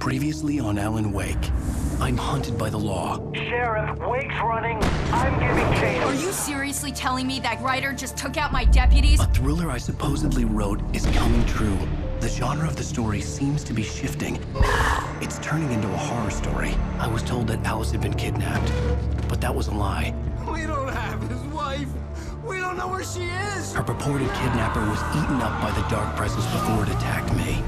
Previously on Alan Wake. I'm hunted by the law. Sheriff, Wake's running. I'm giving chase. Are you seriously telling me that writer just took out my deputies? A thriller I supposedly wrote is coming true. The genre of the story seems to be shifting. It's turning into a horror story. I was told that Alice had been kidnapped, but that was a lie. We don't have his wife. We don't know where she is. Her purported kidnapper was eaten up by the dark presence before it attacked me.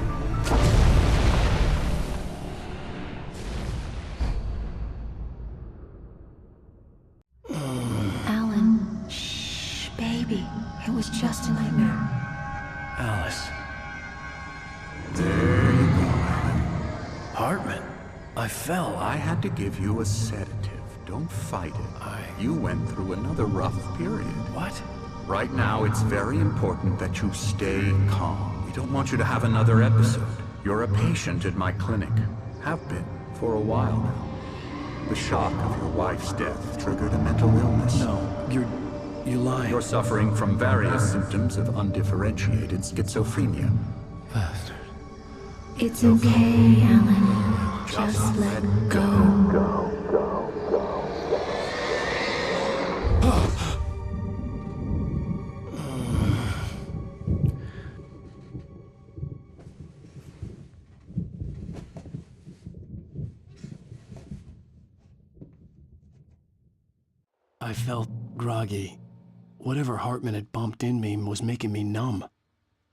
Alan, shh, baby. It was just a nightmare. Alice. There you go, Alan. Hartman. I fell. I had to give you a sedative. Don't fight it. You went through another rough period. What? Right now, it's very important that you stay calm. We don't want you to have another episode. You're a patient at my clinic. Have been for a while now. The shock of your wife's death triggered a mental illness. No, you're lying. You're suffering from various symptoms of undifferentiated schizophrenia. Bastard. It's okay, Alan. Just let go. I felt groggy. Whatever Hartman had bumped in me was making me numb.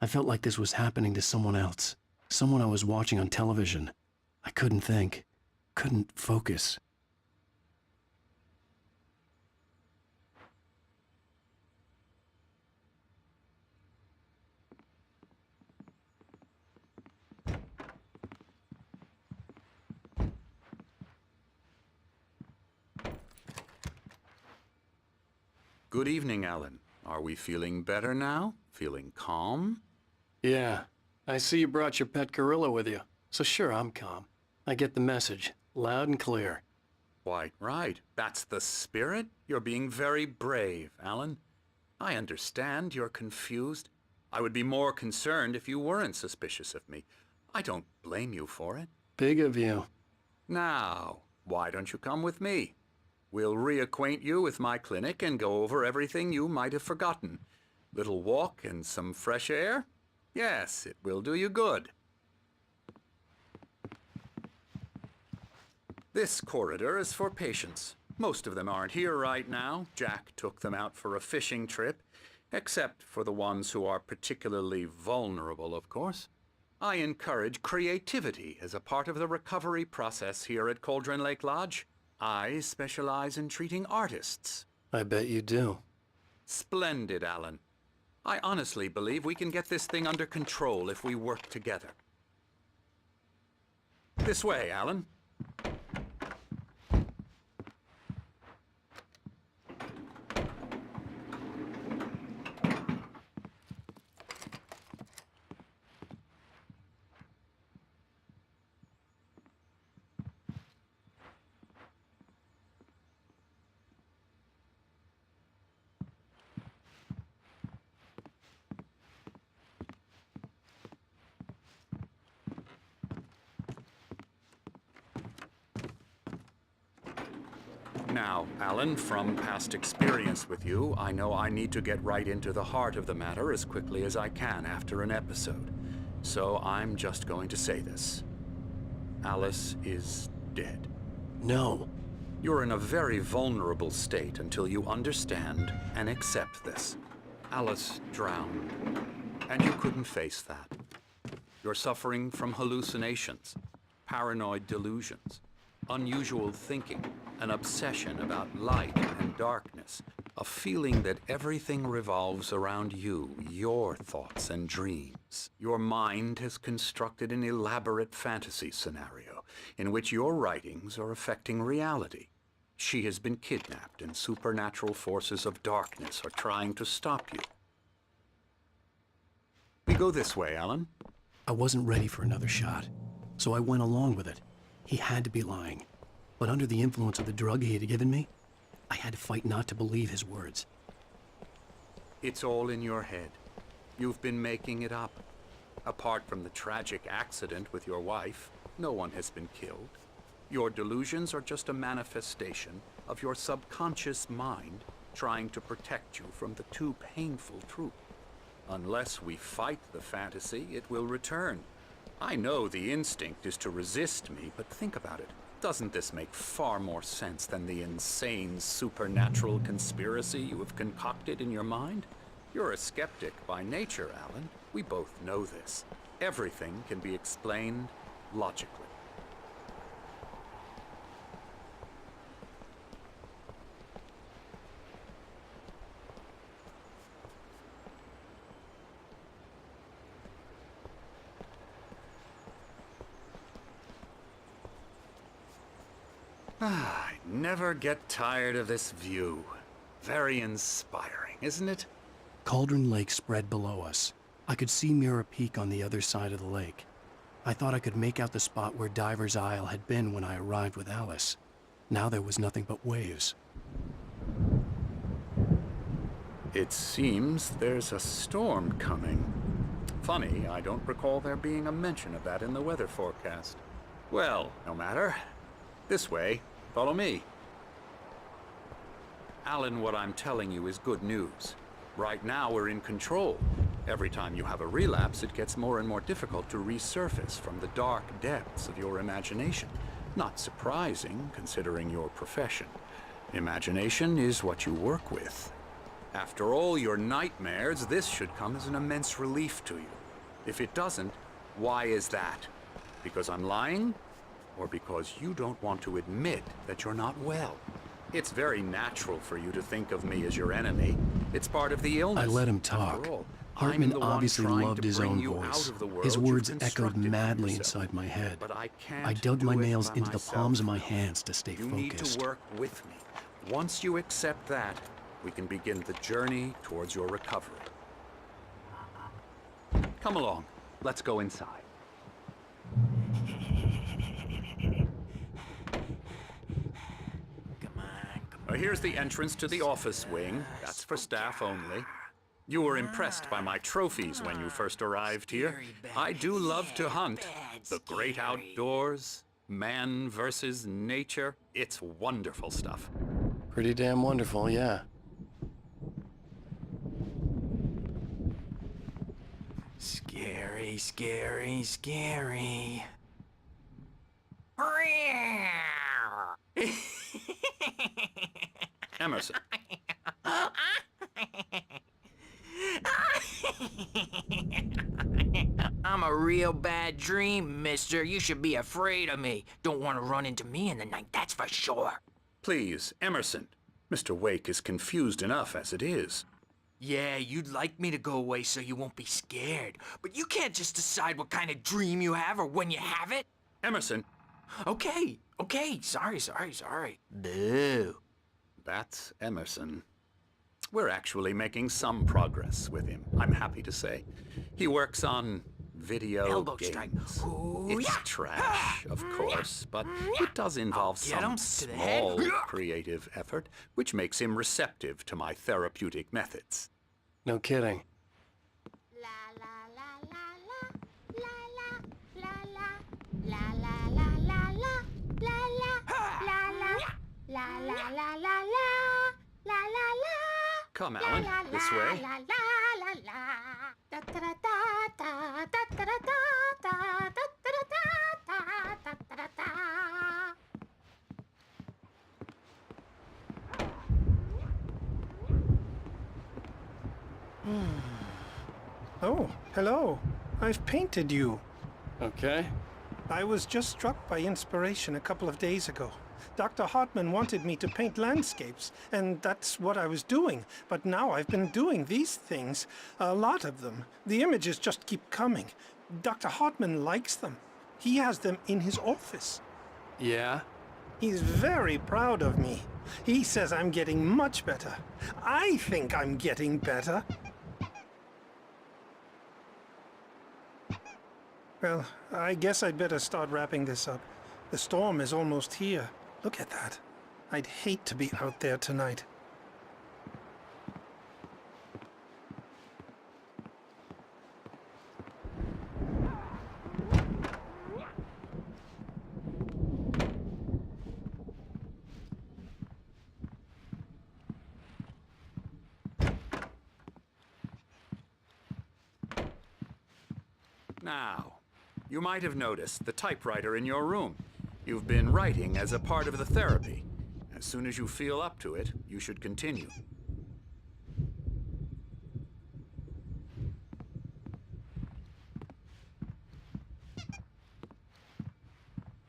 I felt like this was happening to someone else. Someone I was watching on television. I couldn't think. Couldn't focus. Good evening, Alan. Are we feeling better now? Feeling calm? Yeah. I see you brought your pet gorilla with you. So sure, I'm calm. I get the message. Loud and clear. Quite right. That's the spirit. You're being very brave, Alan. I understand you're confused. I would be more concerned if you weren't suspicious of me. I don't blame you for it. Big of you. Now, why don't you come with me? We'll reacquaint you with my clinic and go over everything you might have forgotten. Little walk and some fresh air? Yes, it will do you good. This corridor is for patients. Most of them aren't here right now. Jack took them out for a fishing trip, except for the ones who are particularly vulnerable, of course. I encourage creativity as a part of the recovery process here at Cauldron Lake Lodge. I specialize in treating artists. I bet you do. Splendid, Alan. I honestly believe we can get this thing under control if we work together. This way, Alan. Now, Alan, from past experience with you, I know I need to get right into the heart of the matter as quickly as I can after an episode. So I'm just going to say this. Alice is dead. No. You're in a very vulnerable state until you understand and accept this. Alice drowned, and you couldn't face that. You're suffering from hallucinations, paranoid delusions, unusual thinking, an obsession about light and darkness, a feeling that everything revolves around you, your thoughts and dreams. Your mind has constructed an elaborate fantasy scenario in which your writings are affecting reality. She has been kidnapped and supernatural forces of darkness are trying to stop you. We go this way, Alan. I wasn't ready for another shot, so I went along with it. He had to be lying. But under the influence of the drug he had given me, I had to fight not to believe his words. It's all in your head. You've been making it up. Apart from the tragic accident with your wife, No one has been killed. Your delusions are just a manifestation of your subconscious mind trying to protect you from the too painful truth. Unless we fight the fantasy, it will return. I know the instinct is to resist me, but think about it. Doesn't this make far more sense than the insane supernatural conspiracy you have concocted in your mind? You're a skeptic by nature, Alan. We both know this. Everything can be explained logically. I never get tired of this view. Very inspiring, isn't it? Cauldron Lake spread below us. I could see Mirror Peak on the other side of the lake. I thought I could make out the spot where Diver's Isle had been when I arrived with Alice. Now there was nothing but waves. It seems there's a storm coming. Funny, I don't recall there being a mention of that in the weather forecast. Well, no matter. This way. Follow me. Alan, what I'm telling you is good news. Right now, we're in control. Every time you have a relapse, it gets more and more difficult to resurface from the dark depths of your imagination. Not surprising, considering your profession. Imagination is what you work with. After all your nightmares, this should come as an immense relief to you. If it doesn't, why is that? Because I'm lying? Or because you don't want to admit that you're not well? It's very natural for you to think of me as your enemy. It's part of the illness. I let him talk. After all, Hartman I'm the one obviously trying loved to his bring own you voice. out of the world His you've words echoed constructed for madly yourself. inside my head. But I can't I dug do my it nails by into the myself. palms of my hands to stay You need focused. to work with me. Once you accept that, we can begin the journey towards your recovery. Come along. Let's go inside. Here's the entrance to the office wing. That's for staff only. You were impressed by my trophies when you first arrived here. I do love to hunt. The great outdoors, man versus nature. It's wonderful stuff. Pretty damn wonderful, yeah. Scary, scary, scary. Emerson. I'm a real bad dream, mister. You should be afraid of me. Don't want to run into me in the night, that's for sure. Please, Emerson. Mr. Wake is confused enough as it is. Yeah, you'd like me to go away so you won't be scared. But you can't just decide what kind of dream you have or when you have it. Emerson. Okay, sorry. Boo. That's Emerson. We're actually making some progress with him, I'm happy to say. He works on video Elbow games. strike. Ooh, It's yeah. trash, of course, but it does involve Get some him to the head. small creative effort, which makes him receptive to my therapeutic methods. No kidding. Come, Alan, this way. Oh, hello. I've painted you. Okay. I was just struck by inspiration a couple of days ago. Dr. Hartman wanted me to paint landscapes, and that's what I was doing. But now I've been doing these things, a lot of them. The images just keep coming. Dr. Hartman likes them. He has them in his office. Yeah? He's very proud of me. He says I'm getting much better. I think I'm getting better. Well, I guess I'd better start wrapping this up. The storm is almost here. Look at that. I'd hate to be out there tonight. Now, you might have noticed the typewriter in your room. You've been writing as a part of the therapy. As soon as you feel up to it, you should continue.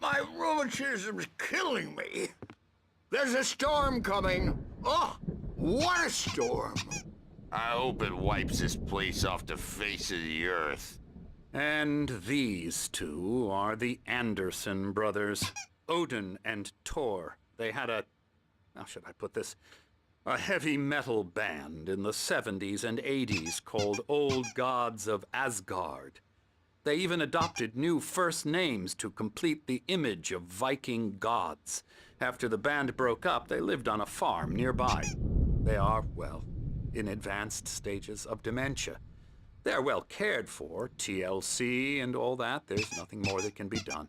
My rheumatism's killing me. There's a storm coming. Oh, what a storm. I hope it wipes this place off the face of the earth. And these two are the Anderson brothers, Odin and Tor. They had how should I put this? A heavy metal band in the 70s and 80s called Old Gods of Asgard. They even adopted new first names to complete the image of Viking gods. After the band broke up, they lived on a farm nearby. They are, well, in advanced stages of dementia. They're well cared for, TLC and all that. There's nothing more that can be done.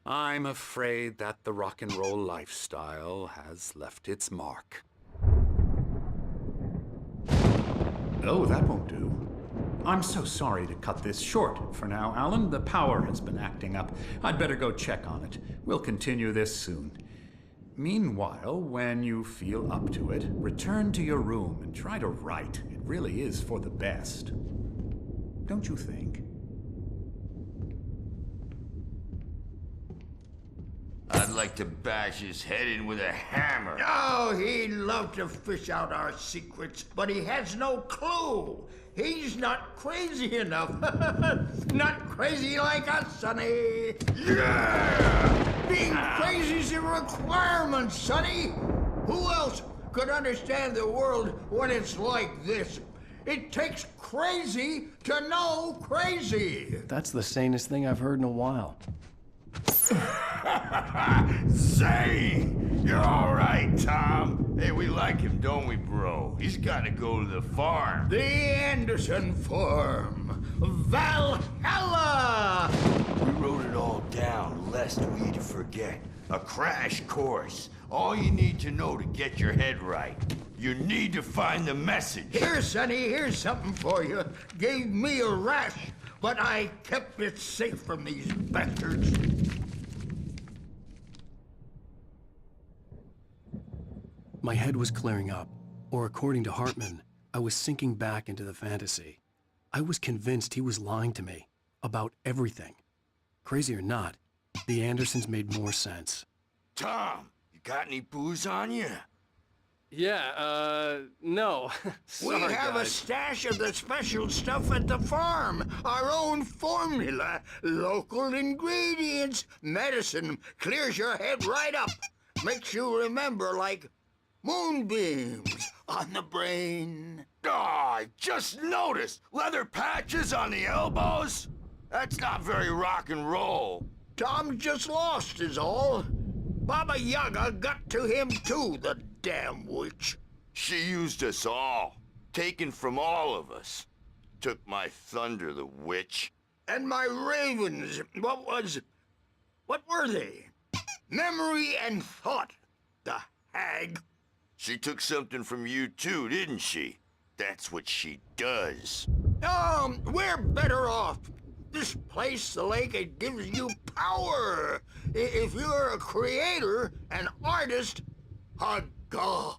I'm afraid that the rock and roll lifestyle has left its mark. Oh, that won't do. I'm so sorry to cut this short for now, Alan. The power has been acting up. I'd better go check on it. We'll continue this soon. Meanwhile, when you feel up to it, return to your room and try to write. It really is for the best. Don't you think? I'd like to bash his head in with a hammer. Oh, he'd love to fish out our secrets, but he has no clue. He's not crazy enough. Not crazy like us, Sonny. Yeah! Being crazy's a requirement, Sonny. Who else could understand the world when it's like this? It takes crazy to know crazy. That's the sanest thing I've heard in a while. Zane! You're all right, Tom. Hey, we like him, don't we, bro? He's got to go to the farm. The Anderson Farm. Valhalla! We wrote it all down, lest we forget. A crash course. All you need to know to get your head right. You need to find the message. Here, Sonny, here's something for you. Gave me a rash, but I kept it safe from these bastards. My head was clearing up, or according to Hartman, I was sinking back into the fantasy. I was convinced he was lying to me about everything. Crazy or not, the Andersons made more sense. Tom, you got any booze on you? Yeah, no. We have a stash of the special stuff at the farm. Our own formula. Local ingredients. Medicine. Clears your head right up. Makes you remember like moonbeams on the brain. Oh, I just noticed. Leather patches on the elbows? That's not very rock and roll. Tom just lost is all. Baba Yaga got to him too, the damn witch. She used us all. Taken from all of us. Took my thunder, the witch. And my ravens, what were they? Memory and thought, the hag. She took something from you too, didn't she? That's what she does. We're better off. This place, the lake, it gives you power. If you're a creator, an artist, haga.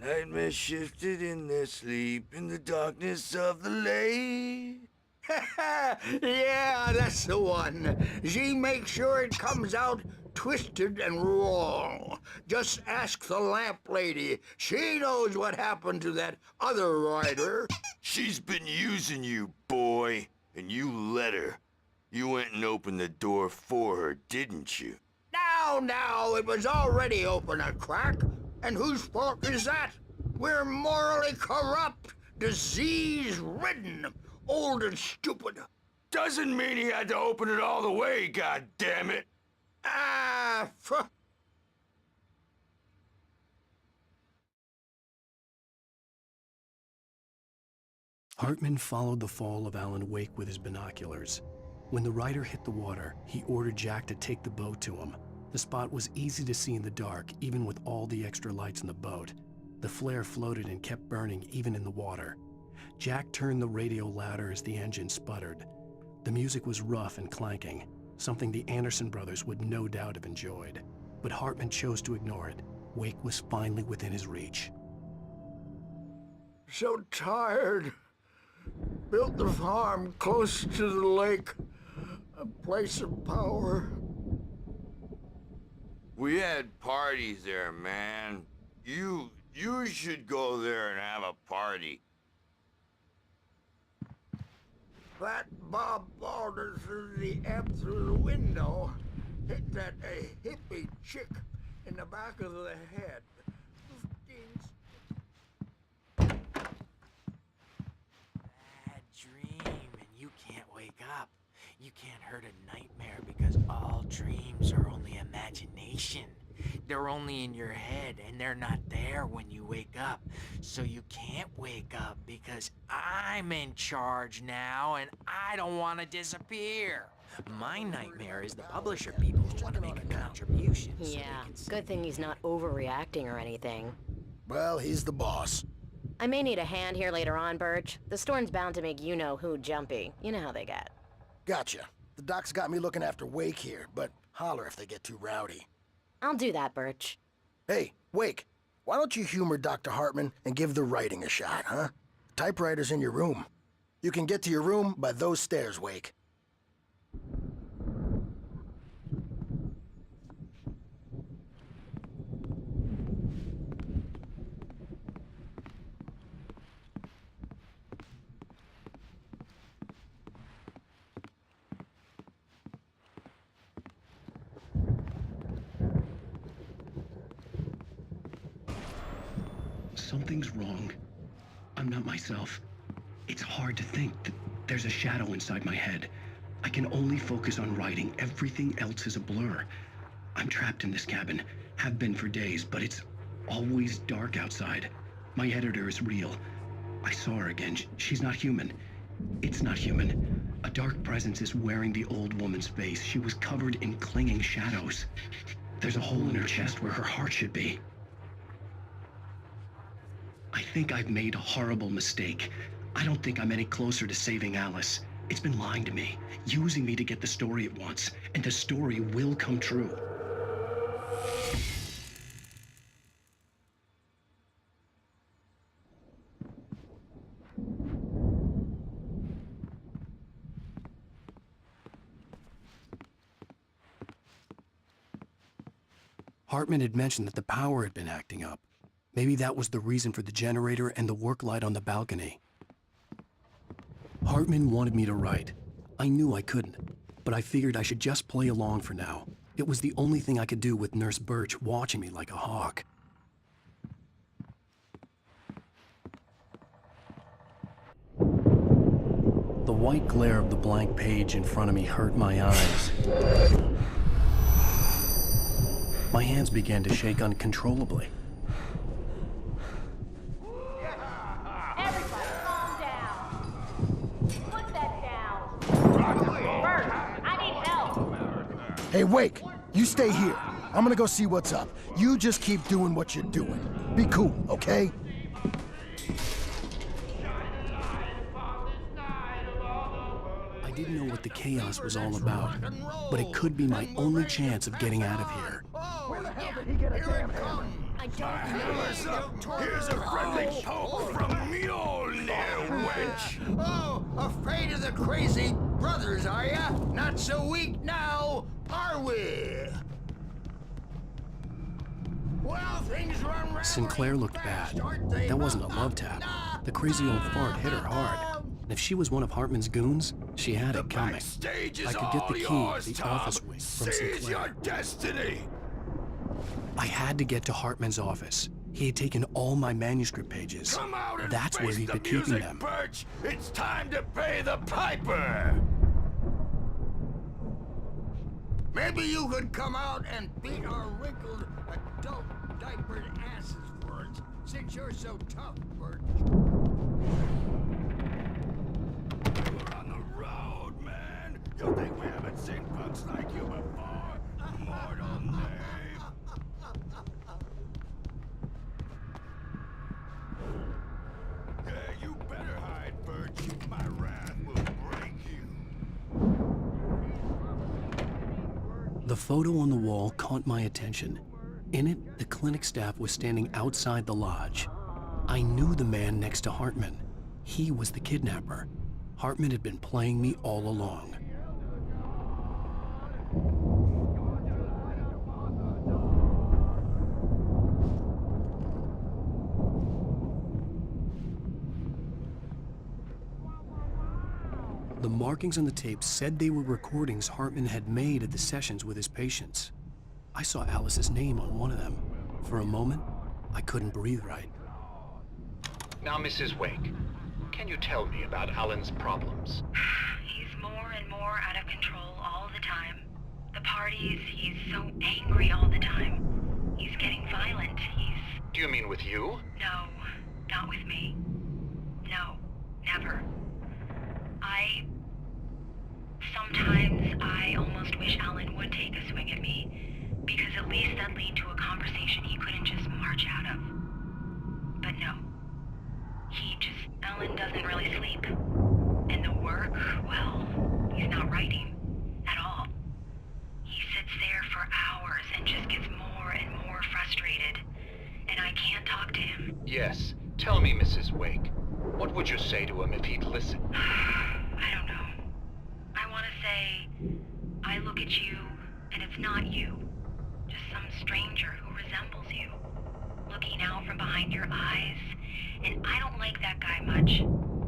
Nightmare shifted in their sleep in the darkness of the lake. Yeah, that's the one. She makes sure it comes out twisted and wrong. Just ask the lamp lady. She knows what happened to that other writer. She's been using you, boy, and you let her. You went and opened the door for her, didn't you? Now, it was already open a crack. And whose fault is that? We're morally corrupt, disease-ridden, old and stupid. Doesn't mean he had to open it all the way, goddammit. Hartman followed the fall of Alan Wake with his binoculars. When the rider hit the water, he ordered Jack to take the boat to him. The spot was easy to see in the dark, even with all the extra lights in the boat. The flare floated and kept burning even in the water. Jack turned the radio louder as the engine sputtered. The music was rough and clanking, something the Anderson brothers would no doubt have enjoyed. But Hartman chose to ignore it. Wake was finally within his reach. So tired. Built the farm close to the lake. A place of power. We had parties there, man. You should go there and have a party. That Bob Balder threw the amp through the window. Hit that hippie chick in the back of the head. Bad dream, and you can't wake up. You can't hurt a nightmare because all dreams are only imagination. They're only in your head, and they're not there when you wake up. So you can't wake up because I'm in charge now, and I don't want to disappear. My nightmare is the publisher people who want to make a contribution. So Yeah, good thing he's not overreacting or anything. Well, he's the boss. I may need a hand here later on, Birch. The storm's bound to make you-know-who jumpy. You know how they get. Gotcha. The doc's got me looking after Wake here, but holler if they get too rowdy. I'll do that, Birch. Hey, Wake, why don't you humor Dr. Hartman and give the writing a shot, huh? Typewriter's in your room. You can get to your room by those stairs, Wake. Something's wrong. I'm not myself. It's hard to think that there's a shadow inside my head. I can only focus on writing. Everything else is a blur. I'm trapped in this cabin. Have been for days, but it's always dark outside. My editor is real. I saw her again. She's not human. It's not human. A dark presence is wearing the old woman's face. She was covered in clinging shadows. There's a hole in her chest where her heart should be. I think I've made a horrible mistake. I don't think I'm any closer to saving Alice. It's been lying to me, using me to get the story it wants, and the story will come true. Hartman had mentioned that the power had been acting up. Maybe that was the reason for the generator and the work light on the balcony. Hartman wanted me to write. I knew I couldn't, but I figured I should just play along for now. It was the only thing I could do with Nurse Birch watching me like a hawk. The white glare of the blank page in front of me hurt my eyes. My hands began to shake uncontrollably. Everybody, calm down. Put that down. Bert, I need help. Hey, Wake, you stay here. I'm gonna go see what's up. You just keep doing what you're doing. Be cool, okay? I didn't know what the chaos was all about, but it could be my only chance of getting out of here. Where the hell did he get a damn hammer? I don't know. Here's a friendly poke from Mjolnir, wench! Oh, afraid of the crazy brothers, are ya? Not so weak now, are we? Well, things run round Sinclair looked fast, bad. aren't they? That wasn't a love tap. The crazy old fart hit her hard. And if she was one of Hartman's goons, she had it coming. I could get the key to the office wing from Sinclair. your destiny! I had to get to Hartman's office. He had taken all my manuscript pages. Come out and That's where face he'd the been keeping music, them. Birch! It's time to pay the piper! Maybe you could come out and beat our wrinkled adult diapered asses for us, since you're so tough, Birch. We're on the road, man! You think we haven't seen punks like you before? Mortal knave! Yeah, you better hide, Birch. My wrath will break you. The photo on the wall caught my attention. In it, the clinic staff was standing outside the lodge. I knew the man next to Hartman. He was the kidnapper. Hartman had been playing me all along. The markings on the tape said they were recordings Hartman had made at the sessions with his patients. I saw Alice's name on one of them. For a moment, I couldn't breathe right. Now, Mrs. Wake, can you tell me about Alan's problems? He's more and more out of control all the time. The parties, he's so angry all the time. He's getting violent. Do you mean with you? No, not with me. No, never. Sometimes I almost wish Alan would take a swing at me, because at least that'd lead to a conversation he couldn't just march out of. But no. Alan doesn't really sleep. And the work, well, he's not writing at all. He sits there for hours and just gets more and more frustrated. And I can't talk to him. Yes. Tell me, Mrs. Wake, what would you say to him if he'd listen? I don't know. I want to say, I look at you, and it's not you. Just some stranger who resembles you. Looking out from behind your eyes. And I don't like that guy much.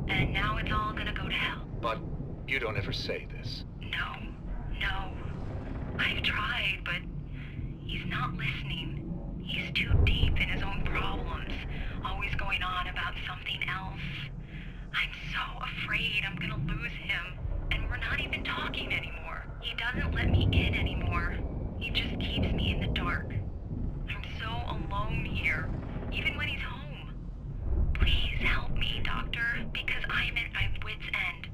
And now it's all gonna go to hell. But you don't ever say this. No. I've tried, but he's not listening. He's too deep in his own problems. Always going on about something else. I'm so afraid I'm gonna lose him. And we're not even talking anymore. He doesn't let me in anymore. He just keeps me in the dark. I'm so alone here, even when he's home. Please help me, Doctor, because I'm at my wit's end.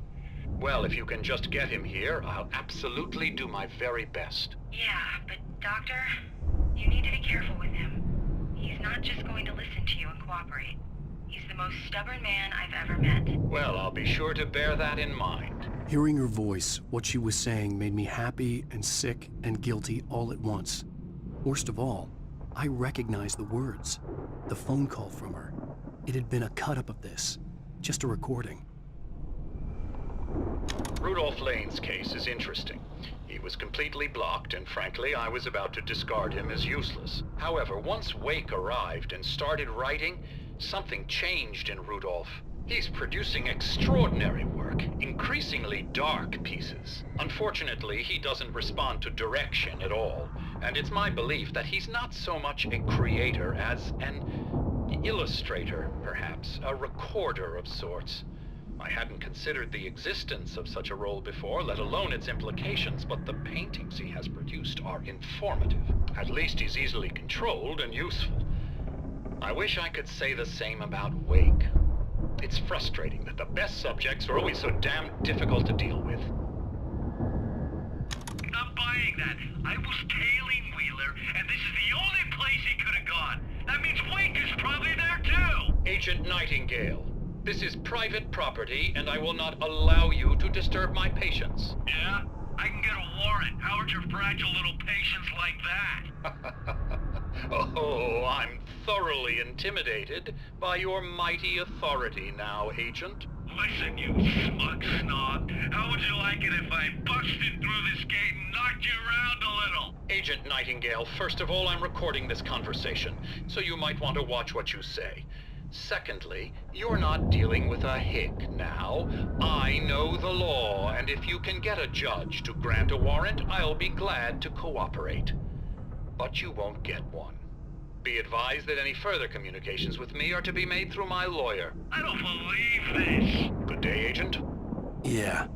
Well, if you can just get him here, I'll absolutely do my very best. Yeah, but Doctor, you need to be careful with him. He's not just going to listen to you and cooperate. He's the most stubborn man I've ever met. Well, I'll be sure to bear that in mind. Hearing her voice, what she was saying made me happy and sick and guilty all at once. Worst of all, I recognized the words. The phone call from her. It had been a cut-up of this. Just a recording. Rudolph Lane's case is interesting. He was completely blocked, and frankly, I was about to discard him as useless. However, once Wake arrived and started writing, something changed in Rudolph. He's producing extraordinary work, increasingly dark pieces. Unfortunately, he doesn't respond to direction at all, and it's my belief that he's not so much a creator as an illustrator, perhaps, a recorder of sorts. I hadn't considered the existence of such a role before, let alone its implications, but the paintings he has produced are informative. At least he's easily controlled and useful. I wish I could say the same about Wake. It's frustrating that the best subjects are always so damn difficult to deal with. Not buying that. I was tailing Wheeler, and this is the only place he could have gone. That means Wake is probably there too! Agent Nightingale, this is private property, and I will not allow you to disturb my patients. Yeah? I can get a warrant. How would your fragile little patients like that? Oh, I'm thoroughly intimidated by your mighty authority now, Agent. Listen, you smug snob. How would you like it if I busted through this gate and knocked you around a little? Agent Nightingale, first of all, I'm recording this conversation, so you might want to watch what you say. Secondly, you're not dealing with a hick now. I know the law, and if you can get a judge to grant a warrant, I'll be glad to cooperate. But you won't get one. Be advised that any further communications with me are to be made through my lawyer. I don't believe this. Good day, Agent. Yeah,